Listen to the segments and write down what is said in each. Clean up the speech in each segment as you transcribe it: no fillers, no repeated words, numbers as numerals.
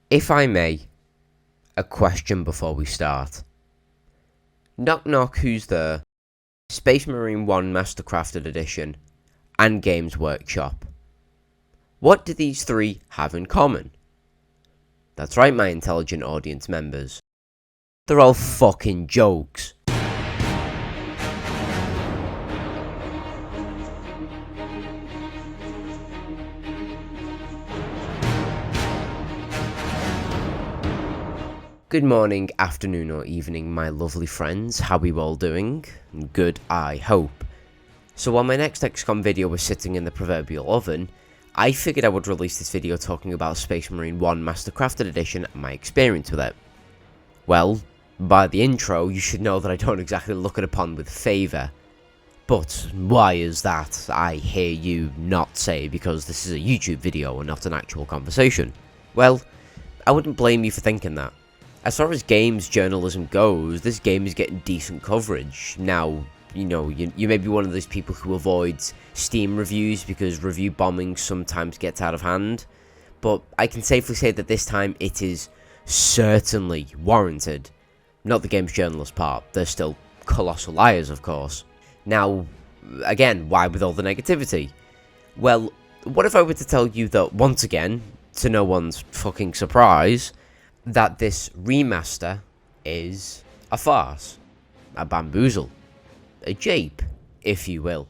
If I may, a question before we start. Knock knock, who's there? Space Marine 1 Mastercrafted Edition and Games Workshop. What do these three have in common? That's right, my intelligent audience members. They're all fucking jokes. Good morning, afternoon or evening, my lovely friends. How are you all doing? Good, I hope. So while my next XCOM video was sitting in the proverbial oven, I figured I would release this video talking about Space Marine 1 Mastercrafted Edition and my experience with it. Well, by the intro, you should know that I don't exactly look it upon with favour. But why is that, I hear you not say, because this is a YouTube video and not an actual conversation? Well, I wouldn't blame you for thinking that. As far as games journalism goes, this game is getting decent coverage. Now, you know, you may be one of those people who avoids Steam reviews because review bombing sometimes gets out of hand, but I can safely say that this time it is certainly warranted. Not the game's journalist part, they're still colossal liars, of course. Now, again, why with all the negativity? Well, what if I were to tell you that, once again, to no one's fucking surprise, that this remaster is a farce, a bamboozle, a jape, if you will,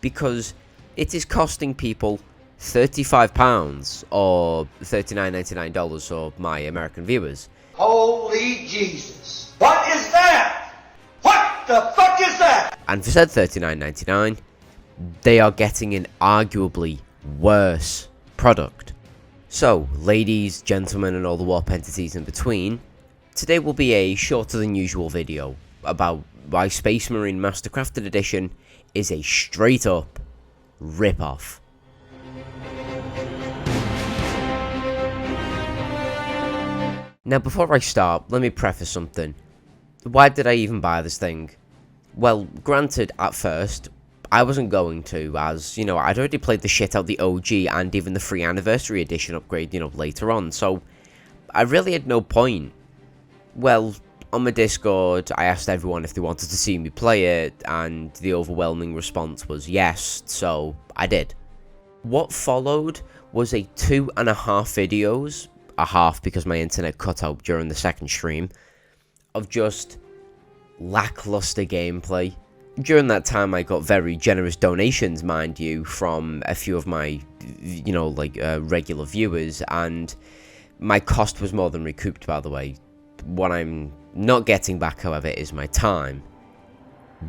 because it is costing people £35 or $39.99 for my American viewers. Holy Jesus! What is that? What the fuck is that? And for said $39.99, they are getting an arguably worse product. So, ladies, gentlemen, and all the warp entities in between, today will be a shorter than usual video about why Space Marine Mastercrafted Edition is a straight up rip-off. Now, before I start, let me preface something. Why did I even buy this thing? Well, granted, at first, I wasn't going to, as, you know, I'd already played the shit out the OG and even the free anniversary edition upgrade, you know, later on, so I really had no point. Well, on my Discord, I asked everyone if they wanted to see me play it, and the overwhelming response was yes, so I did. What followed was a 2.5 videos, a half because my internet cut out during the second stream, of just lackluster gameplay. During that time, I got very generous donations, mind you, from a few of my, you know, like, regular viewers, and my cost was more than recouped, by the way. What I'm not getting back, however, is my time.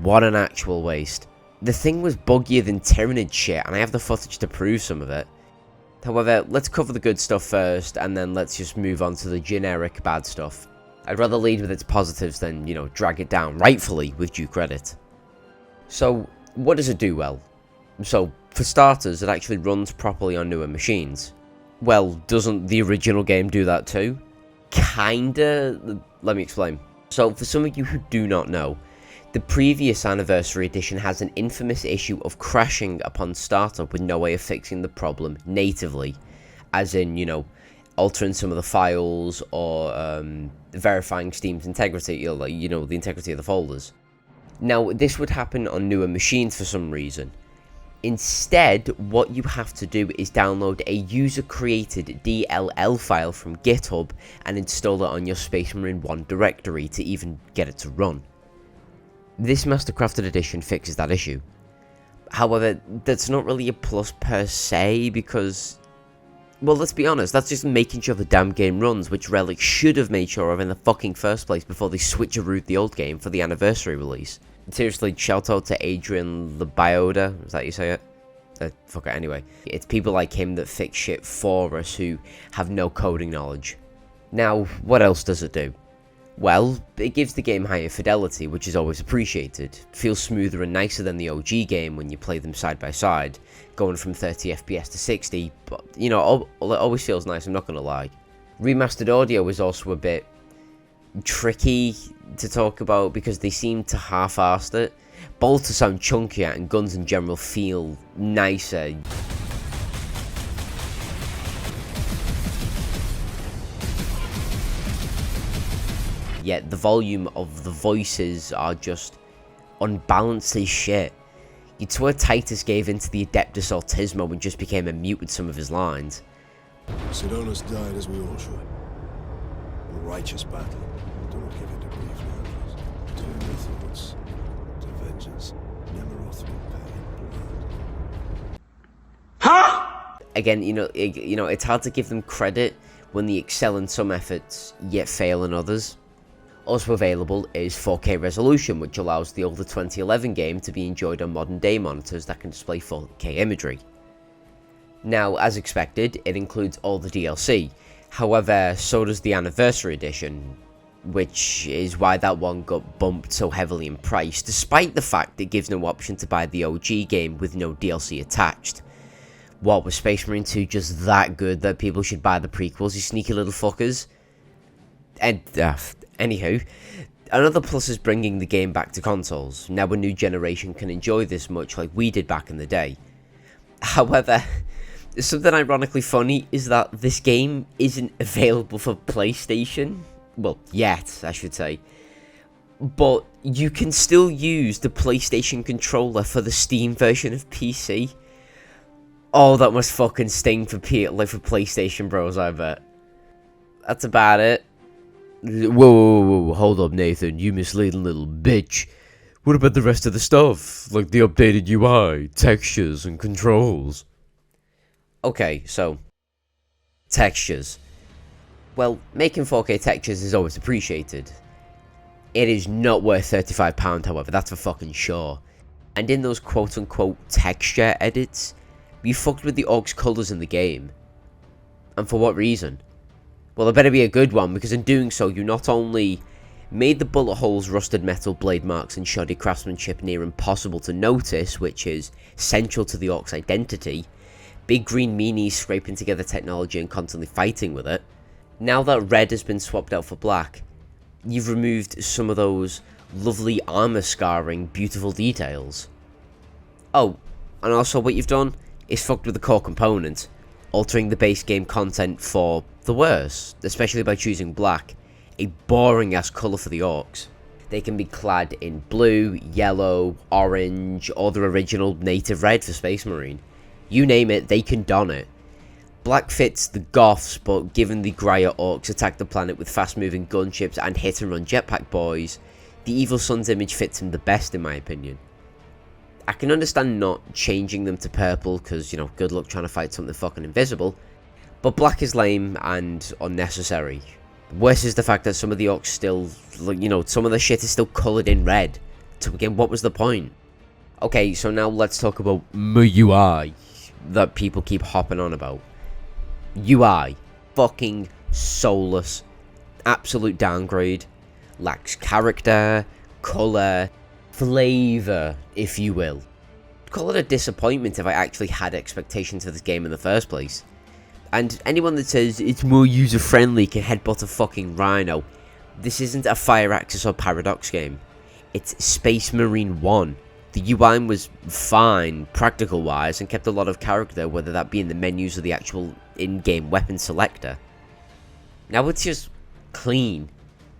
What an actual waste. The thing was buggier than Tyranid shit, and I have the footage to prove some of it. However, let's cover the good stuff first, and then let's just move on to the generic bad stuff. I'd rather lead with its positives than, you know, drag it down, rightfully, with due credit. So, what does it do well? So, for starters, it actually runs properly on newer machines. Well, doesn't the original game do that too? Kinda. Let me explain. So, for some of you who do not know, the previous Anniversary Edition has an infamous issue of crashing upon startup with no way of fixing the problem natively. As in, you know, altering some of the files or verifying Steam's integrity, you know, the integrity of the folders. Now, this would happen on newer machines for some reason. Instead, what you have to do is download a user-created DLL file from GitHub and install it on your Space Marine 1 directory to even get it to run. This Mastercrafted Edition fixes that issue. However, that's not really a plus per se, because, well, let's be honest, that's just making sure the damn game runs, which Relic should have made sure of in the fucking first place before they switcherooed the old game for the anniversary release. Seriously, shout out to Adrian Lebioda, is that how you say it? Fuck it, anyway. It's people like him that fix shit for us who have no coding knowledge. Now, what else does it do? Well, it gives the game higher fidelity, which is always appreciated. Feels smoother and nicer than the OG game when you play them side by side, going from 30 FPS to 60, but, you know, it always feels nice, I'm not gonna lie. Remastered audio is also a bit tricky to talk about because they seem to half-arse it. Bolts sound chunkier and guns in general feel nicer. yet the volume of the voices are just unbalanced as shit. You'd swear Titus gave into the Adeptus Autismo and just became a mute with some of his lines. Sidonus died as we all should. In a righteous battle. Do not give in to grief, Leandros. To your thoughts. To vengeance. Nemeroth will pay in blood. Huh? Again, it's hard to give them credit when they excel in some efforts, yet fail in others. Also available is 4K resolution, which allows the older 2011 game to be enjoyed on modern day monitors that can display 4K imagery. Now, as expected, it includes all the DLC. However, so does the Anniversary Edition, which is why that one got bumped so heavily in price, despite the fact it gives no option to buy the OG game with no DLC attached. What, was Space Marine 2 just that good that people should buy the prequels, you sneaky little fuckers? And, anywho, another plus is bringing the game back to consoles. Now a new generation can enjoy this much like we did back in the day. However, something ironically funny is that this game isn't available for PlayStation. Well, yet, I should say. But you can still use the PlayStation controller for the Steam version of PC. Oh, that must fucking sting for PlayStation bros, I bet. That's about it. Whoa, hold up, Nathan, you misleading little bitch. What about the rest of the stuff? Like the updated UI, textures, and controls? Okay, so, textures. Well, making 4K textures is always appreciated. It is not worth £35, however, that's for fucking sure. And in those quote-unquote texture edits, we fucked with the Orks colours in the game. And for what reason? Well, it better be a good one, because in doing so, you not only made the bullet holes, rusted metal, blade marks, and shoddy craftsmanship near impossible to notice, which is central to the Orks' identity, big green meanies scraping together technology and constantly fighting with it. Now that red has been swapped out for black, you've removed some of those lovely armor scarring, beautiful details. Oh, and also what you've done is fucked with the core component, altering the base game content for the worse, especially by choosing black, a boring ass colour for the Orks. They can be clad in blue, yellow, orange, or their original native red for Space Marine. You name it, they can don it. Black fits the goths, but given the Grya Orks attack the planet with fast moving gunships and hit and run jetpack boys, the Evil Sun's image fits him the best in my opinion. I can understand not changing them to purple, because, good luck trying to fight something fucking invisible, but black is lame and unnecessary. Worse is the fact that some of the Orks still, some of the shit is still coloured in red. So again, what was the point? Okay, so now let's talk about my UI that people keep hopping on about. UI. Fucking soulless. Absolute downgrade. Lacks character, colour, flavour, if you will. Call it a disappointment if I actually had expectations for this game in the first place. And anyone that says it's more user-friendly can headbutt a fucking rhino. This isn't a Fire Axis or Paradox game. It's Space Marine 1. The UI was fine, practical-wise, and kept a lot of character, whether that be in the menus or the actual in-game weapon selector. Now it's just clean.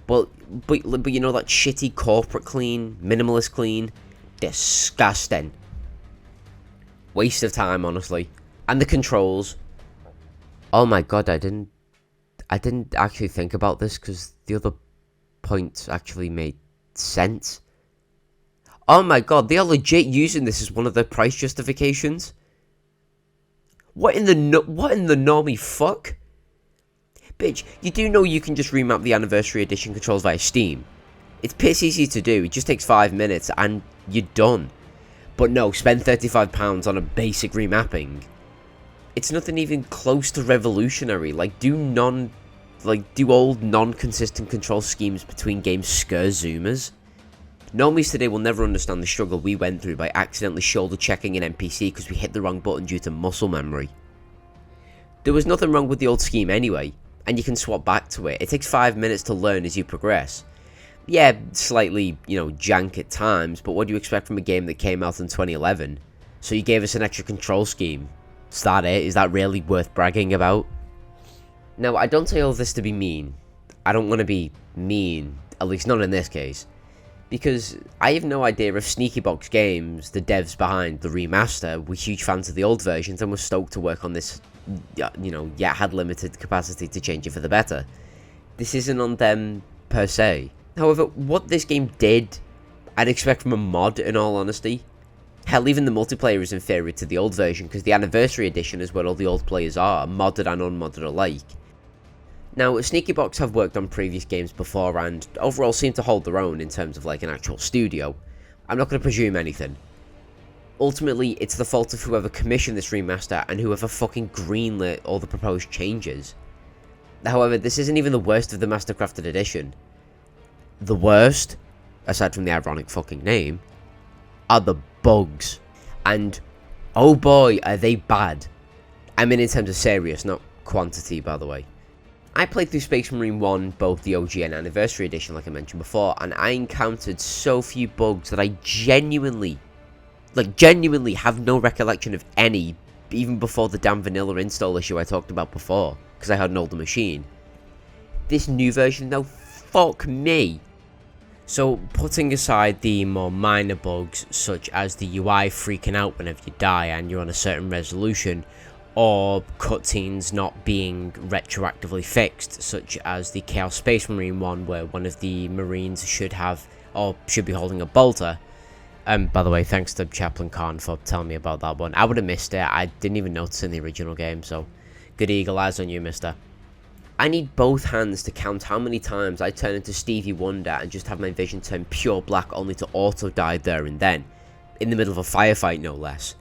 But that shitty corporate clean, minimalist clean, disgusting. Waste of time, honestly. And the controls. Oh my god, I didn't actually think about this because the other points actually made sense. Oh my god, they are legit using this as one of their price justifications. What in the normie fuck? Bitch, you do know you can just remap the Anniversary Edition controls via Steam. It's piss easy to do, it just takes 5 minutes and you're done. But no, spend £35 on a basic remapping. It's nothing even close to revolutionary. Do old non-consistent control schemes between games scare Zoomers? Normies today will never understand the struggle we went through by accidentally shoulder checking an NPC because we hit the wrong button due to muscle memory. There was nothing wrong with the old scheme anyway, and you can swap back to it. It takes 5 minutes to learn as you progress. Yeah, slightly, jank at times, but what do you expect from a game that came out in 2011? So you gave us an extra control scheme. Is that it? Is that really worth bragging about? Now, I don't say all this to be mean. I don't want to be mean. At least not in this case. Because I have no idea if Sneaky Box Games, the devs behind the remaster, were huge fans of the old versions and were stoked to work on this, yet had limited capacity to change it for the better. This isn't on them per se. However, what this game did, I'd expect from a mod, in all honesty. Hell, even the multiplayer is inferior to the old version, because the Anniversary Edition is where all the old players are, modded and unmodded alike. Now, Sneaky Box have worked on previous games before, and overall seem to hold their own in terms of like an actual studio. I'm not going to presume anything. Ultimately, it's the fault of whoever commissioned this remaster, and whoever fucking greenlit all the proposed changes. However, this isn't even the worst of the Mastercrafted edition. The worst, aside from the ironic fucking name, are the bugs. And, oh boy, are they bad. I mean in terms of serious, not quantity, by the way. I played through Space Marine 1, both the OG and Anniversary Edition, like I mentioned before, and I encountered so few bugs that I genuinely have no recollection of any, even before the damn vanilla install issue I talked about before, because I had an older machine. This new version, though, fuck me. So, putting aside the more minor bugs, such as the UI freaking out whenever you die and you're on a certain resolution, or cutscenes not being retroactively fixed, such as the Chaos Space Marine one, where one of the Marines should be holding a bolter. By the way, thanks to Chaplain Khan for telling me about that one. I would have missed it. I didn't even notice in the original game, so good eagle eyes on you, mister. I need both hands to count how many times I turn into Stevie Wonder and just have my vision turn pure black only to auto-die there and then. In the middle of a firefight, no less.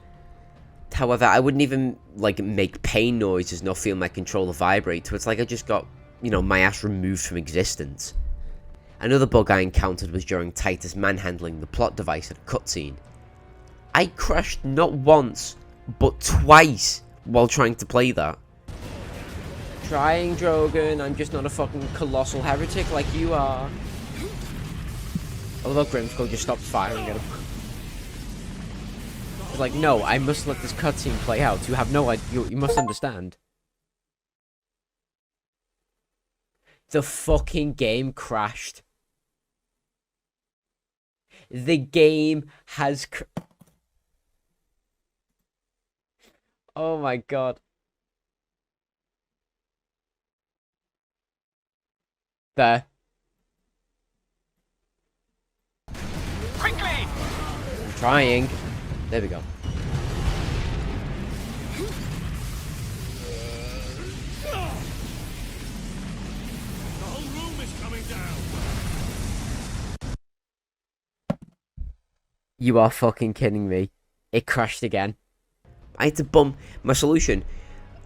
However, I wouldn't even, make pain noises nor feel my controller vibrate, so it's like I just got, my ass removed from existence. Another bug I encountered was during Titus manhandling the plot device at a cutscene. I crashed not once, but twice while trying to play that. Trying, Drogon, I'm just not a fucking colossal heretic like you are. Although Grimskull just stopped firing at him. He's like, no, I must let this cutscene play out. You have no idea, you must understand. The fucking game crashed. The game has oh my god. There. Quickly! I'm trying. There we go. The whole room is coming down. You are fucking kidding me. It crashed again. I had to bump... My solution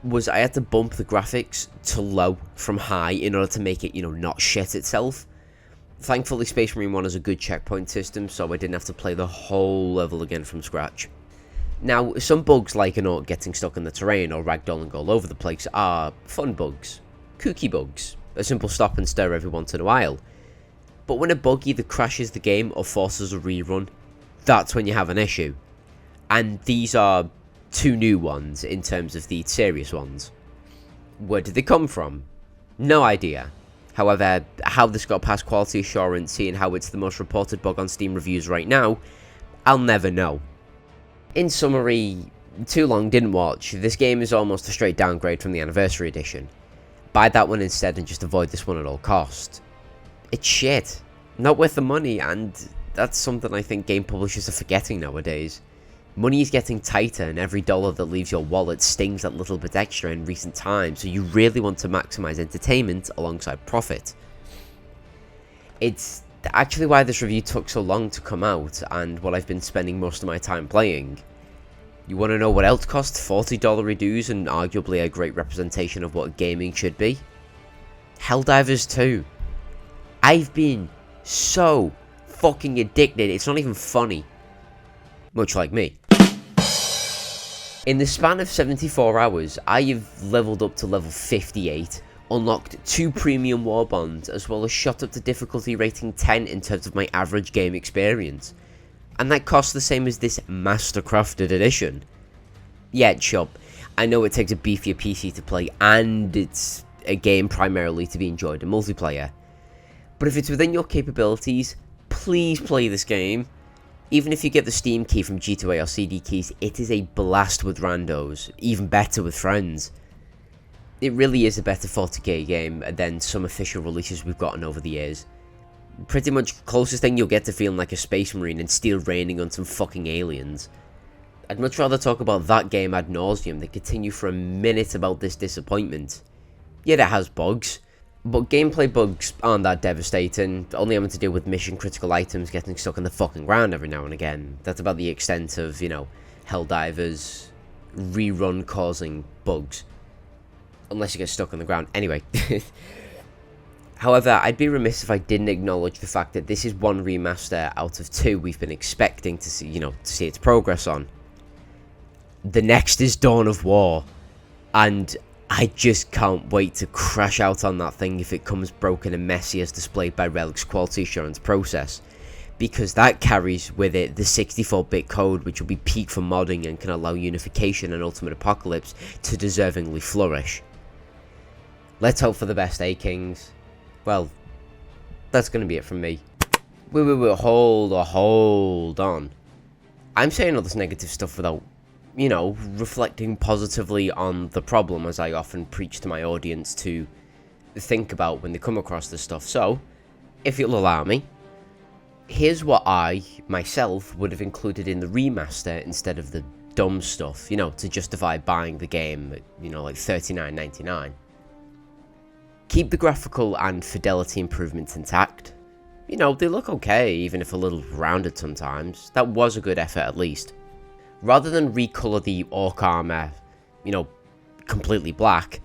was I had to bump the graphics to low from high in order to make it, not shit itself. Thankfully, Space Marine 1 has a good checkpoint system, so I didn't have to play the whole level again from scratch. Now, some bugs like an orc getting stuck in the terrain or ragdolling all over the place are fun bugs. Kooky bugs. A simple stop and stir every once in a while. But when a bug either crashes the game or forces a rerun, that's when you have an issue. And these are two new ones in terms of the serious ones. Where did they come from? No idea. However, how this got past quality assurance, seeing how it's the most reported bug on Steam reviews right now, I'll never know. In summary, too long, didn't watch. This game is almost a straight downgrade from the Anniversary Edition. Buy that one instead and just avoid this one at all costs. It's shit. Not worth the money, and that's something I think game publishers are forgetting nowadays. Money is getting tighter, and every dollar that leaves your wallet stings that little bit extra in recent times, so you really want to maximize entertainment alongside profit. It's actually why this review took so long to come out, and what I've been spending most of my time playing. You want to know what else costs $40 reduce and arguably a great representation of what gaming should be? Helldivers 2. I've been so fucking addicted, it's not even funny. Much like me. In the span of 74 hours, I have leveled up to level 58, unlocked 2 premium war bonds, as well as shot up to difficulty rating 10 in terms of my average game experience. And that costs the same as this Mastercrafted edition. Yeah, sure, I know it takes a beefier PC to play, and it's a game primarily to be enjoyed in multiplayer. But if it's within your capabilities, please play this game. Even if you get the Steam key from G2A or CD keys, it is a blast with randos, even better with friends. It really is a better 40k game than some official releases we've gotten over the years. Pretty much closest thing you'll get to feeling like a space marine and steel raining on some fucking aliens. I'd much rather talk about that game ad nauseum than continue for a minute about this disappointment. Yet it has bugs, but gameplay bugs aren't that devastating, only having to deal with mission critical items getting stuck in the fucking ground every now and again. That's about the extent of, you know, Helldivers rerun causing bugs. Unless you get stuck on the ground. Anyway. However, I'd be remiss if I didn't acknowledge the fact that this is one remaster out of two we've been expecting to see, to see its progress on. The next is Dawn of War, and I just can't wait to crash out on that thing if it comes broken and messy as displayed by Relic's quality assurance process, because that carries with it the 64-bit code which will be peak for modding and can allow Unification and Ultimate Apocalypse to deservingly flourish. Let's hope for the best, Kings. Well, that's going to be it from me. Wait, hold on. I'm saying all this negative stuff without, reflecting positively on the problem, as I often preach to my audience to think about when they come across this stuff. So, if you'll allow me, here's what I, myself, would have included in the remaster instead of the dumb stuff, to justify buying the game at, like $39.99. Keep the graphical and fidelity improvements intact. They look okay, even if a little rounded sometimes. That was a good effort at least. Rather than recolor the orc armor, completely black,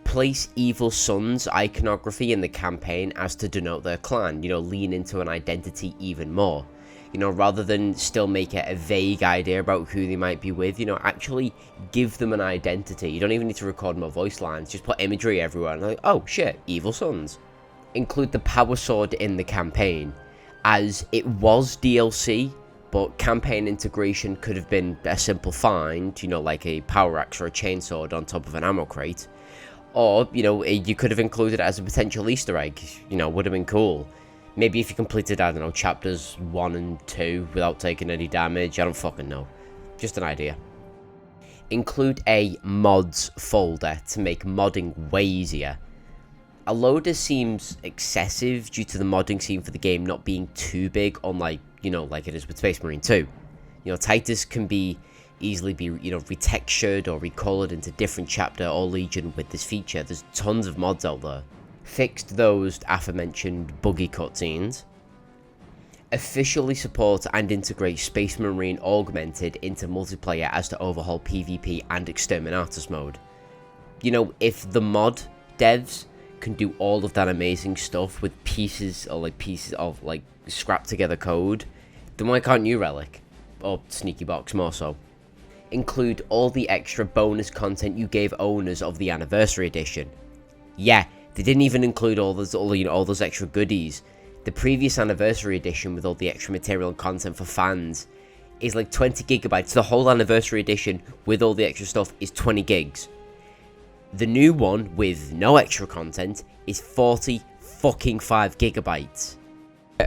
place Evil Sun's iconography in the campaign as to denote their clan, lean into an identity even more. Rather than still make it a vague idea about who they might be with, actually give them an identity. You don't even need to record more voice lines, just put imagery everywhere and like, oh shit, Evil Suns. Include the power sword in the campaign, as it was DLC, but campaign integration could have been a simple find, like a power axe or a chainsword on top of an ammo crate. Or, you could have included it as a potential Easter egg, would have been cool. Maybe if you completed, I don't know, chapters 1 and 2 without taking any damage, I don't fucking know. Just an idea. Include a mods folder to make modding way easier. A loader seems excessive due to the modding scene for the game not being too big, unlike, like it is with Space Marine 2. Titus can easily be, retextured or recolored into different chapter or legion with this feature. There's tons of mods out there. Fixed those aforementioned buggy cutscenes. Officially support and integrate Space Marine Augmented into multiplayer as to overhaul PvP and Exterminatus mode. If the mod devs can do all of that amazing stuff with pieces of scrapped together code, then why can't you, Relic? Or Sneaky Box more so. Include all the extra bonus content you gave owners of the Anniversary Edition. Yeah, they didn't even include all those extra goodies. The previous Anniversary Edition with all the extra material and content for fans is like 20 gigabytes. The whole Anniversary Edition with all the extra stuff is 20 gigs. The new one with no extra content is 40 fucking 5 gigabytes.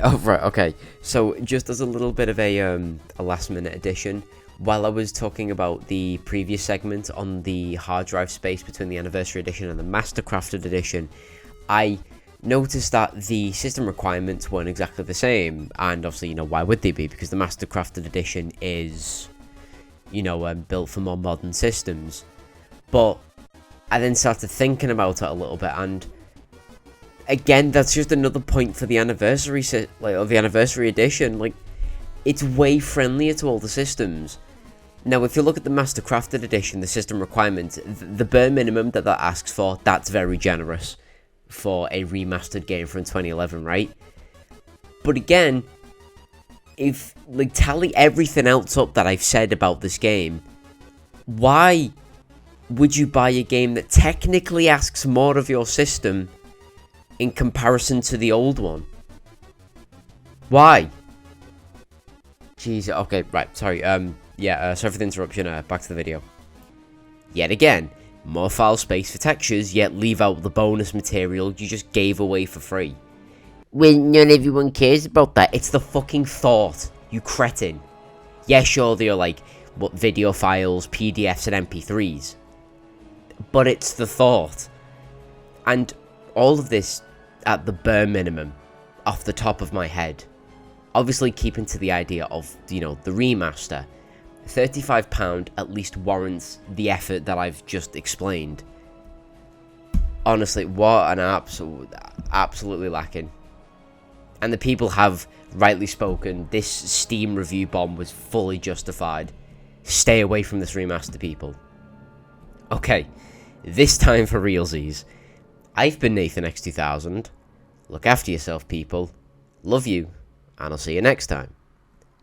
Oh, right, okay. So just as a little bit of a last minute addition, while I was talking about the previous segment on the hard drive space between the Anniversary Edition and the Mastercrafted Edition, I noticed that the system requirements weren't exactly the same. And obviously, why would they be? Because the Mastercrafted Edition is, built for more modern systems. But I then started thinking about it a little bit, and again, that's just another point for the Anniversary, or the Anniversary Edition. It's way friendlier to all the systems. Now, if you look at the Mastercrafted Edition, the system requirements, the bare minimum that asks for, that's very generous for a remastered game from 2011, right? But again, if, tally everything else up that I've said about this game, why would you buy a game that technically asks more of your system in comparison to the old one? Why? Jeez, okay, right, sorry, sorry for the interruption, back to the video. Yet again, more file space for textures, yet leave out the bonus material you just gave away for free. When not everyone cares about that. It's the fucking thought, you cretin. Yeah, sure, they're like, what, video files, PDFs, and MP3s. But it's the thought. And all of this at the bare minimum, off the top of my head. Obviously keeping to the idea of, you know, the remaster. £35 at least warrants the effort that I've just explained. Honestly, what an absolutely lacking. And the people have rightly spoken. This Steam review bomb was fully justified. Stay away from this remaster, people. Okay, this time for realsies. I've been Nathan X2000. Look after yourself, people. Love you, and I'll see you next time.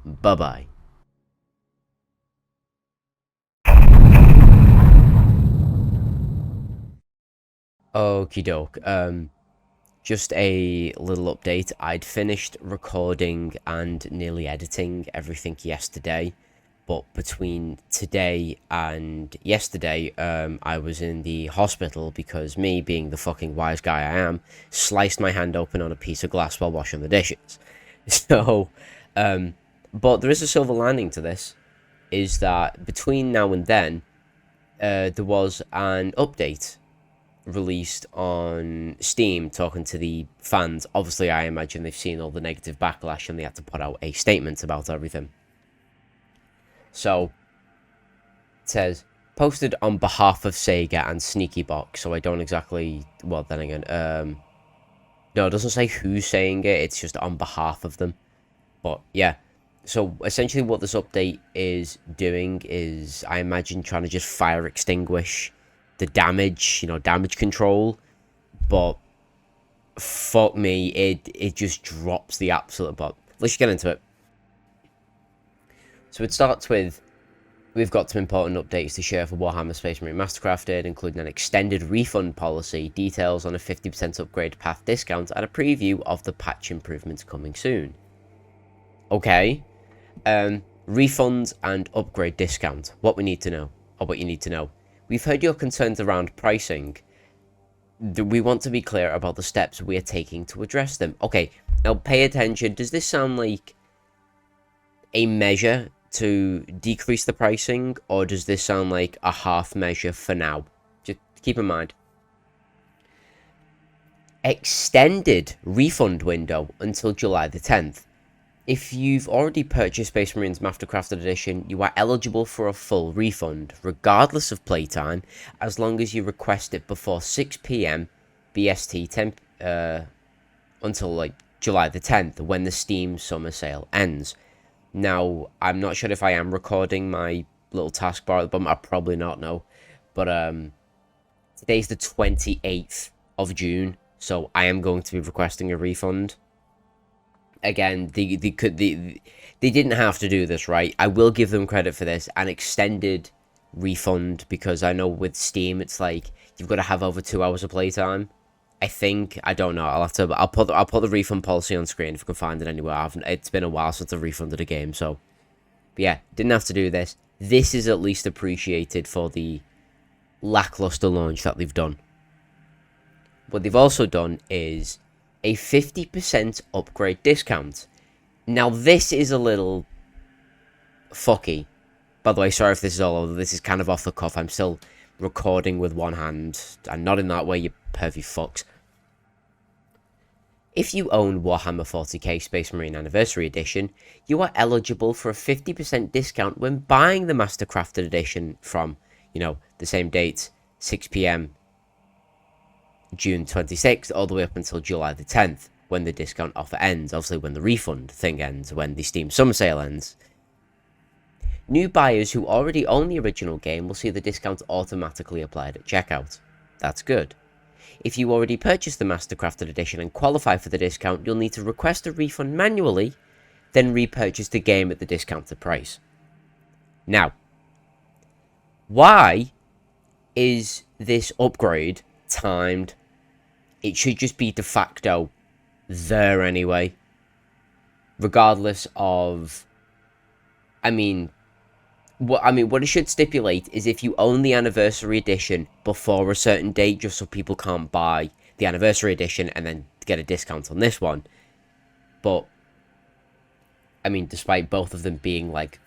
Bye-bye. Okie doke. Just a little update. I'd finished recording and nearly editing everything yesterday, but between today and yesterday, I was in the hospital because me, being the fucking wise guy I am, sliced my hand open on a piece of glass while washing the dishes. So, but there is a silver lining to this, is that between now and then, there was an update released on Steam talking to the fans. Obviously, I imagine they've seen all the negative backlash and they had to put out a statement about everything. So, it says, posted on behalf of Sega and Sneakybox, so I don't exactly, well, then again, no, it doesn't say who's saying it, it's just on behalf of them. But, yeah, so essentially what this update is doing is, I imagine, trying to just fire extinguish the damage, you know, damage control, but fuck me, it just drops the absolute bot. Let's just get into it. So it starts with, we've got some important updates to share for Warhammer Space Marine Mastercrafted, including an extended refund policy, details on a 50% upgrade path discount, and a preview of the patch improvements coming soon. Okay, refunds and upgrade discount, what we need to know, or what you need to know. We've heard your concerns around pricing. We want to be clear about the steps we are taking to address them. Okay, now pay attention. Does this sound like a measure to decrease the pricing, or does this sound like a half measure for now? Just keep in mind. Extended refund window until July the 10th. If you've already purchased Space Marines Mastercrafted Edition, you are eligible for a full refund, regardless of playtime, as long as you request it before 6 PM BST until like July the 10th, when the Steam summer sale ends. Now, I'm not sure if I am recording my little taskbar at the bottom, I probably not know, but today's the 28th of June, so I am going to be requesting a refund. Again, they didn't have to do this, right? I will give them credit for this, an extended refund, because I know with Steam it's like you've got to have over 2 hours of playtime. I think, I don't know. I'll put the refund policy on screen if I can find it anywhere. It's been a while since I've refunded a game, so but yeah, didn't have to do this. This is at least appreciated for the lackluster launch that they've done. What they've also done is a 50% upgrade discount. Now, this is a little fucky. By the way, sorry if this is all over. This is kind of off the cuff. I'm still recording with one hand. I'm not in that way, you pervy fucks. If you own Warhammer 40k Space Marine Anniversary Edition, you are eligible for a 50% discount when buying the Mastercrafted Edition from, you know, the same date, 6 PM June 26th, all the way up until July the 10th, when the discount offer ends. Obviously, when the refund thing ends, when the Steam summer sale ends. New buyers who already own the original game will see the discount automatically applied at checkout. That's good. If you already purchased the Mastercrafted Edition and qualify for the discount, you'll need to request a refund manually, then repurchase the game at the discounted price. Now, why is this upgrade timed? It should just be de facto there anyway, regardless of, what it should stipulate is if you own the Anniversary Edition before a certain date, just so people can't buy the Anniversary Edition and then get a discount on this one, But I mean, despite both of them being like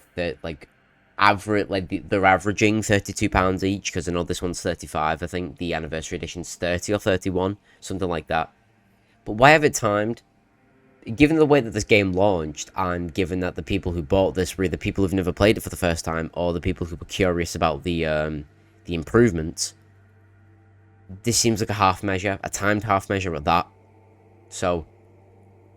average, like they're averaging £32 each, because I know this one's 35. I think the anniversary edition's 30 or 31, something like that. But why have it timed? Given the way that this game launched, and given that the people who bought this were either people who've never played it for the first time, or the people who were curious about the improvements, this seems like a half measure, a timed half measure at that. So,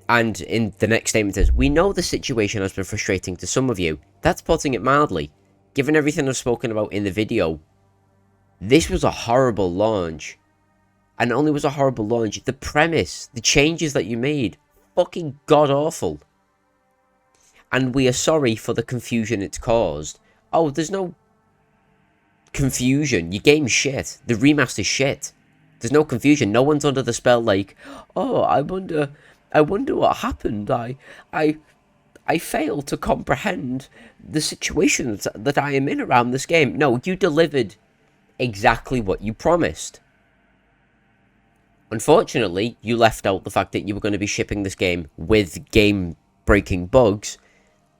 and in the next statement is, we know the situation has been frustrating to some of you. That's putting it mildly. Given everything I've spoken about in the video, this was a horrible launch. And not only was a horrible launch, the premise, the changes that you made, fucking god-awful. And we are sorry for the confusion it's caused. Oh, there's no confusion. Your game's shit. The remaster's shit. There's no confusion. No one's under the spell like, oh, I wonder what happened. I fail to comprehend the situation that I am in around this game. No, you delivered exactly what you promised. Unfortunately, you left out the fact that you were going to be shipping this game with game-breaking bugs,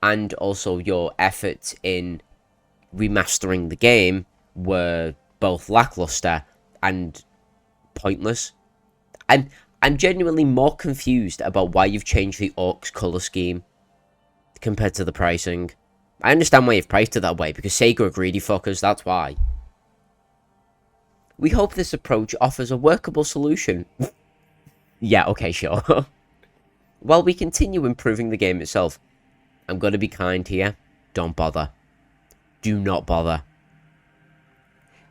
and also your efforts in remastering the game were both lackluster and pointless. I'm genuinely more confused about why you've changed the Orks colour scheme compared to the pricing. I understand why you've priced it that way, because Sega are greedy fuckers, that's why. We hope this approach offers a workable solution. Yeah, okay, sure. While we continue improving the game itself, I'm going to be kind here. Don't bother. Do not bother.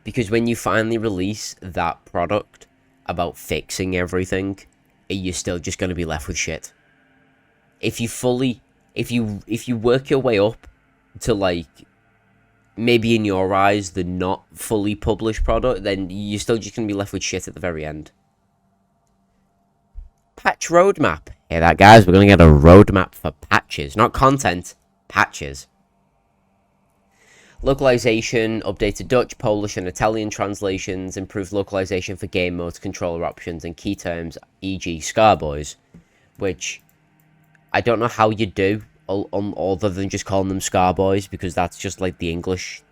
Because when you finally release that product about fixing everything, you're still just going to be left with shit. If you work your way up to, like, maybe in your eyes, the not fully published product, then you're still just going to be left with shit at the very end. Patch roadmap. Hear that, guys? We're going to get a roadmap for patches. Not content, patches. Localization, updated Dutch, Polish, and Italian translations, improved localization for game modes, controller options, and key terms, e.g. Scarboys. Which, I don't know how you do, other than just calling them Scarboys, because that's just like the English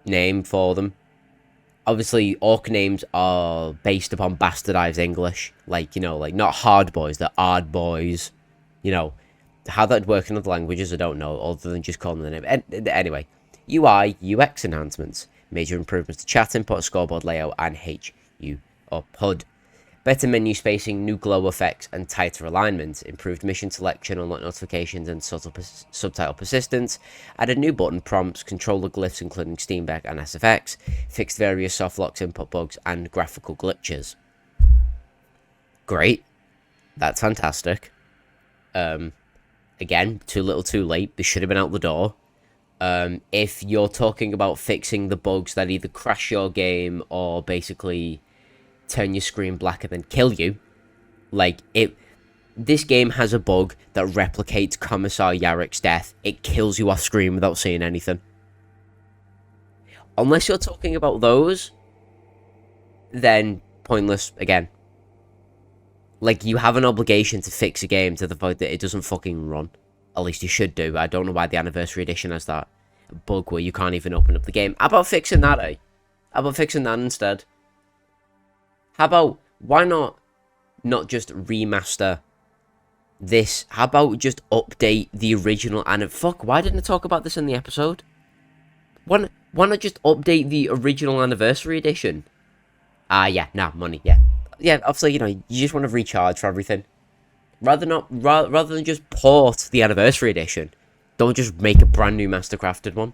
name for them. Obviously, Orc names are based upon bastardized English, like, you know, like not hard boys, they're hard boys. You know, how that'd work in other languages, I don't know, other than just calling them the name. Anyway, UI, UX enhancements, major improvements to chat input, scoreboard layout, and HU or HUD. Better menu spacing, new glow effects, and tighter alignment. Improved mission selection, unlock notifications, and subtitle persistence. Added new button prompts, controller glyphs including Steam Deck and SFX. Fixed various soft locks, input bugs, and graphical glitches. Great. That's fantastic. Again, too little too late. This should have been out the door. If you're talking about fixing the bugs that either crash your game or basically turn your screen black and then kill you, like, this game has a bug that replicates Commissar Yarek's death. It kills you off screen without saying anything. Unless you're talking about those, then pointless again. Like, you have an obligation to fix a game to the point that it doesn't fucking run. At least you should do. I don't know why the Anniversary Edition has that bug where you can't even open up the game. How about fixing that, eh? How about fixing that instead? How about, why not just remaster this? How about just update the original, and fuck, why didn't I talk about this in the episode? Why not just update the original Anniversary Edition? Yeah, money, yeah. Yeah, obviously, you know, you just want to recharge for everything. Rather than just port the Anniversary Edition, don't just make a brand new Mastercrafted one.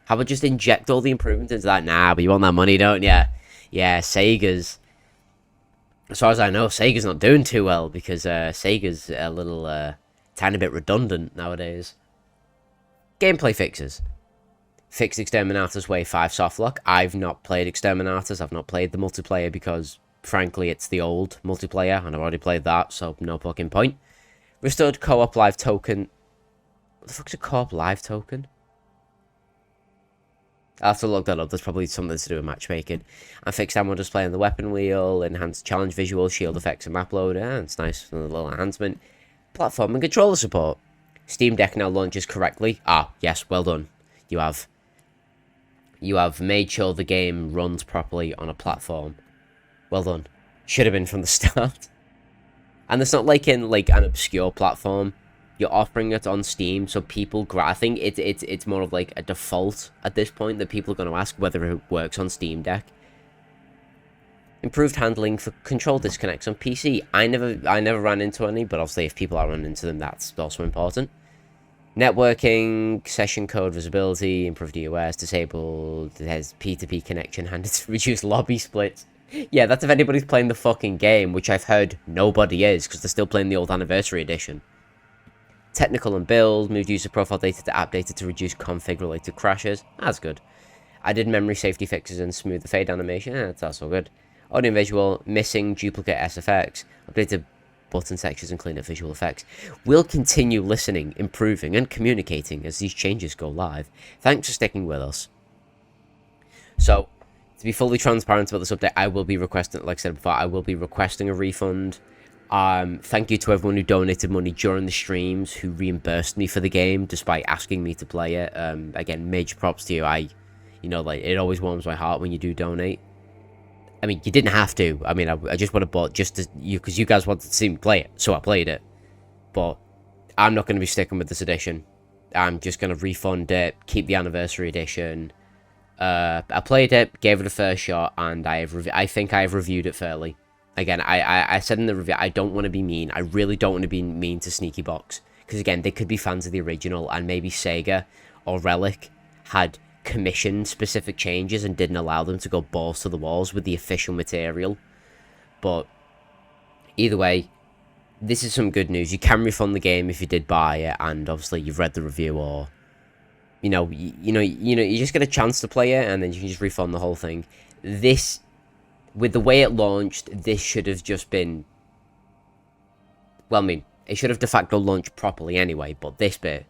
How about just inject all the improvements into that? Nah, but you want that money, don't ya? Yeah, Sega's, as far as I know, Sega's not doing too well, because Sega's a little tiny bit redundant nowadays. Gameplay fixes. Fixed Exterminator's Wave 5 softlock. I've not played Exterminators. I've not played the multiplayer because, frankly, it's the old multiplayer, and I've already played that, so no fucking point. Restored co-op live token. What the fuck's a co-op live token? I'll have to look that up. There's probably something to do with matchmaking. And fixed ammo display on the weapon wheel, enhanced challenge visual, shield effects and map load. Yeah, it's nice, a little enhancement. Platform and controller support. Steam Deck now launches correctly. Ah, yes, well done. You have made sure the game runs properly on a platform. Well done. Should have been from the start. And it's not like in like an obscure platform. You're offering it on Steam, so people. I think it's more of like a default at this point that people are going to ask whether it works on Steam Deck. Improved handling for control disconnects on PC. I never ran into any, but obviously if people are running into them, that's also important. Networking, session code visibility, improved DOS, disabled. It has P2P connection and it's reduced lobby splits. Yeah, that's if anybody's playing the fucking game, which I've heard nobody is, because they're still playing the old Anniversary Edition. Technical and build, moved user profile data to app data to reduce config-related crashes. That's good. I did memory safety fixes and smooth the fade animation. That's also good. Audio and visual, missing duplicate SFX, updated button sections and clean up visual effects. We'll continue listening, improving, and communicating as these changes go live. Thanks for sticking with us. So, to be fully transparent about this update, I will be requesting, like I said before, I will be requesting a refund. Thank you to everyone who donated money during the streams, who reimbursed me for the game, despite asking me to play it. Again, major props to you. Like, it always warms my heart when you do donate. I mean, you didn't have to. I mean, I just would have bought just to because you guys wanted to see me play it, so I played it. But I'm not going to be sticking with this edition. I'm just going to refund it, keep the Anniversary Edition. I played it, gave it a fair shot, and I think I have reviewed it fairly. Again, I said in the review, I don't want to be mean. I really don't want to be mean to Sneaky Box. Because, again, they could be fans of the original, and maybe Sega or Relic had commissioned specific changes and didn't allow them to go balls to the walls with the official material. But either way, this is some good news. You can refund the game if you did buy it, and obviously you've read the review, or you just get a chance to play it, and then you can just refund the whole thing. This, with the way it launched, this should have just been, well, I mean, it should have de facto launched properly anyway. But this bit,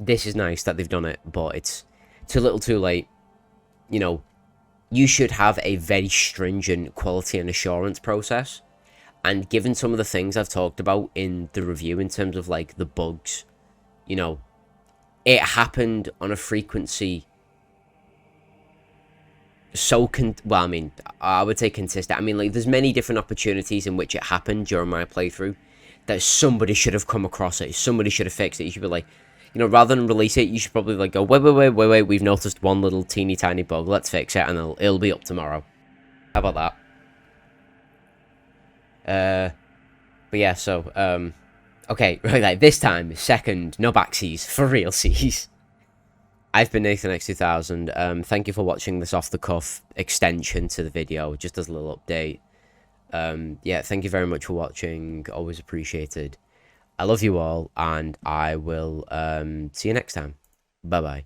this is nice that they've done it, but it's too little too late. You should have a very stringent quality and assurance process. And given some of the things I've talked about in the review in terms of, like, the bugs, it happened on a frequency so well, I mean, I would say consistent. I mean, like, there's many different opportunities in which it happened during my playthrough that somebody should have come across it. Somebody should have fixed it. You should be like, rather than release it, you should probably like go, wait, we've noticed one little teeny tiny bug, let's fix it, and it'll be up tomorrow. How about that? But yeah, so, okay, right, like, this time, second, no backsies, for real seas. I've been Nathan X2000, thank you for watching this off-the-cuff extension to the video, just as a little update. Yeah, thank you very much for watching, always appreciated. I love you all, and I will see you next time. Bye-bye.